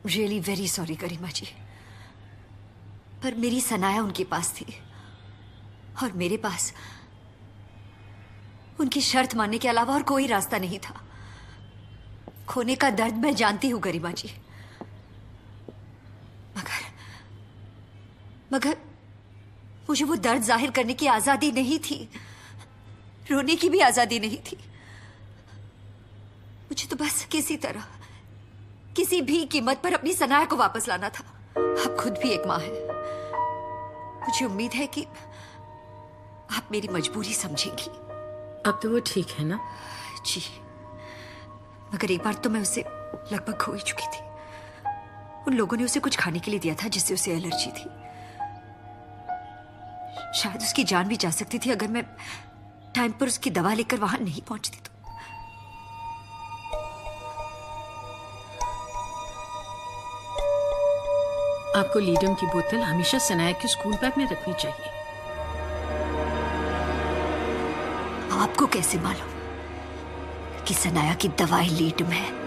Really very sorry गरिमा जी, पर मेरी सनाया उनके पास थी और मेरे पास उनकी शर्त मानने के अलावा और कोई रास्ता नहीं था। खोने का दर्द मैं जानती हूं गरिमा जी, मगर मुझे वो दर्द जाहिर करने की आजादी नहीं थी, रोने की भी आजादी नहीं थी। मुझे तो बस किसी तरह, किसी भी कीमत पर अपनी सनाया को वापस लाना था। आप खुद भी एक मां है, मुझे उम्मीद है कि आप मेरी मजबूरी समझेंगी। अब तो वो ठीक है ना? जी, मगर एक बार तो मैं उससे लगभग खो ही चुकी थी। उन लोगों ने उसे कुछ खाने के लिए दिया था जिससे उसे एलर्जी थी। शायद उसकी जान भी जा सकती थी अगर मैं टाइम पर उसकी दवा लेकर वहां नहीं पहुंचती तो। आपको लीडम की बोतल हमेशा सनाया के स्कूल बैग में रखनी चाहिए। आपको कैसे मालूम कि सनाया की दवाई लीडम है?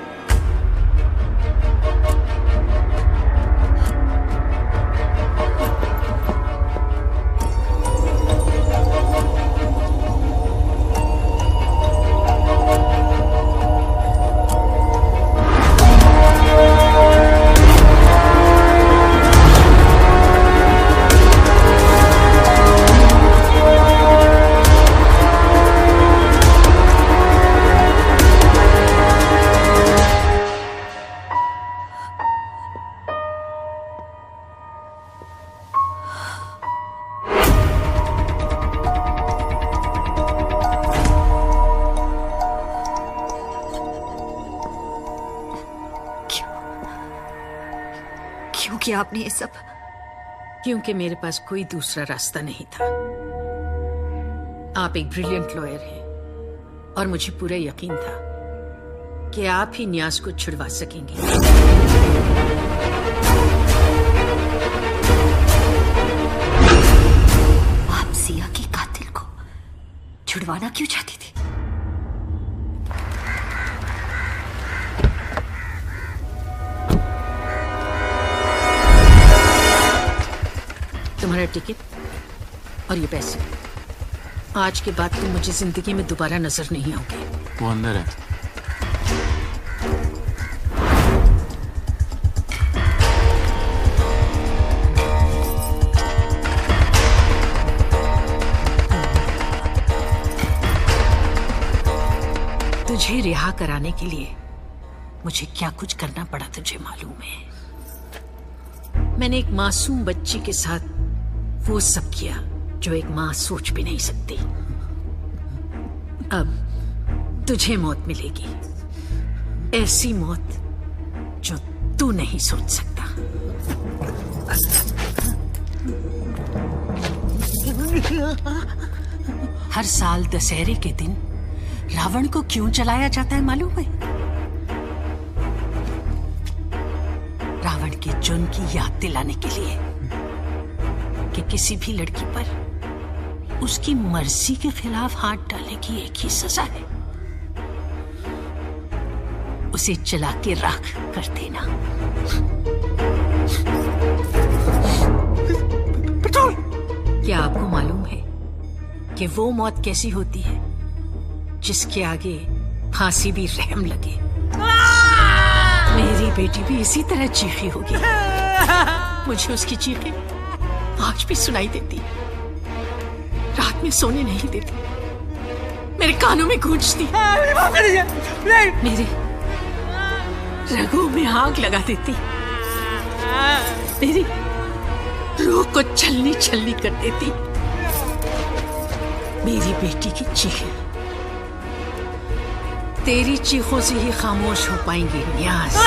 क्यों किया आपने ये सब? क्योंकि मेरे पास कोई दूसरा रास्ता नहीं था। आप एक ब्रिलियंट लॉयर हैं और मुझे पूरा यकीन था कि आप ही न्यास को छुड़वा सकेंगे। आप सिया के कातिल को छुड़वाना क्यों चाहती थी? तुम्हारा टिकट और ये पैसे। आज के बाद तुम मुझे जिंदगी में दोबारा नजर नहीं आओगे। वो अंदर है। तुझे रिहा कराने के लिए मुझे क्या कुछ करना पड़ा तुझे मालूम है? मैंने एक मासूम बच्ची के साथ वो सब किया जो एक मां सोच भी नहीं सकती। अब तुझे मौत मिलेगी, ऐसी मौत जो तू नहीं सोच सकता। हर साल दशहरे के दिन रावण को क्यों जलाया जाता है मालूम है? रावण के जुर्म की याद दिलाने के लिए कि किसी भी लड़की पर उसकी मर्जी के खिलाफ हाथ डालने की एक ही सजा है, उसे जला के राख कर देना। क्या आपको मालूम है कि वो मौत कैसी होती है जिसके आगे फांसी भी रहम लगे? मेरी बेटी भी इसी तरह चीखी होगी। मुझे उसकी चीखें आज भी सुनाई देती, रात में सोने नहीं देती, मेरे कानों में गूंजती, मेरे रगों में आग लगा देती, मेरी रूह को छलनी छलनी कर देती। मेरी बेटी की चीखें तेरी चीखों से ही खामोश हो पाएंगी न्यास।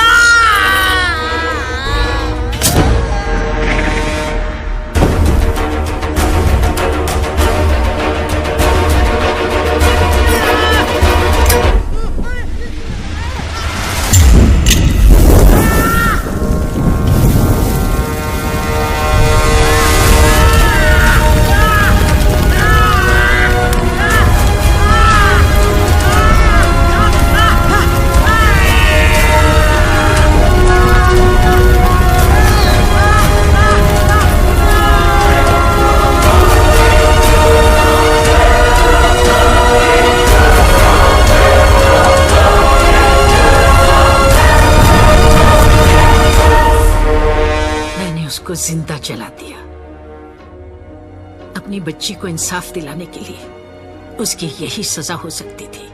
को जिंदा जला दिया। अपनी बच्ची को इंसाफ दिलाने के लिए उसकी यही सजा हो सकती थी।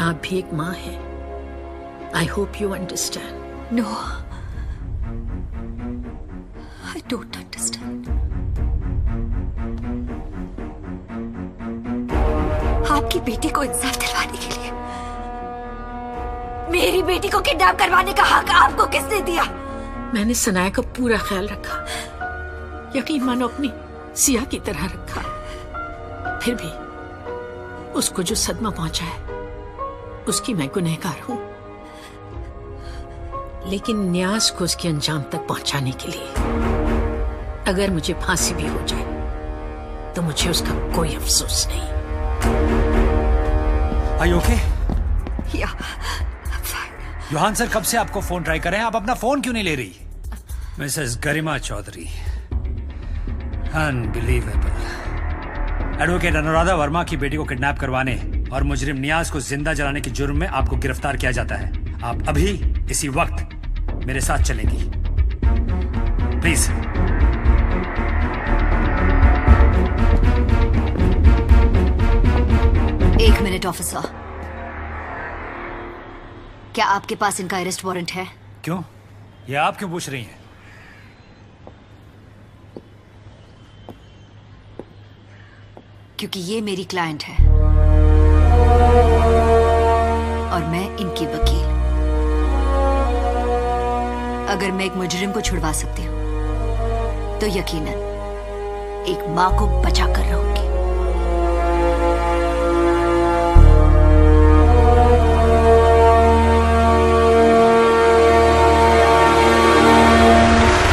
आप भी एक मां हैं। I hope you understand. No, I don't understand. आपकी बेटी को इंसाफ दिलवाने के लिए मेरी बेटी को किडनैप करवाने का हक आपको किसने दिया? मैंने सनाया का पूरा ख्याल रखा, यकीन मानो अपनी सिया की तरह रखा। फिर भी उसको जो सदमा पहुंचा है उसकी मैं गुनहगार हूं। लेकिन न्यास को उसके अंजाम तक पहुंचाने के लिए अगर मुझे फांसी भी हो जाए तो मुझे उसका कोई अफसोस नहीं। Are you okay? Yeah, I'm fine. Yohan sir कब से आपको फोन ट्राई कर रहे हैं, आप अपना फोन क्यों नहीं ले रही? मिसेस गरिमा चौधरी, अनबिलीवेबल। एडवोकेट अनुराधा वर्मा की बेटी को किडनैप करवाने और मुजरिम नियाज को जिंदा जलाने के जुर्म में आपको गिरफ्तार किया जाता है। आप अभी इसी वक्त मेरे साथ चलेंगी, प्लीज। एक मिनट ऑफिसर, क्या आपके पास इनका अरेस्ट वारंट है? क्यों, ये आप क्यों पूछ रही हैं? क्योंकि ये मेरी क्लाइंट है और मैं इनकी वकील। अगर मैं एक मुजरिम को छुड़वा सकती हूं तो यकीनन एक मां को बचा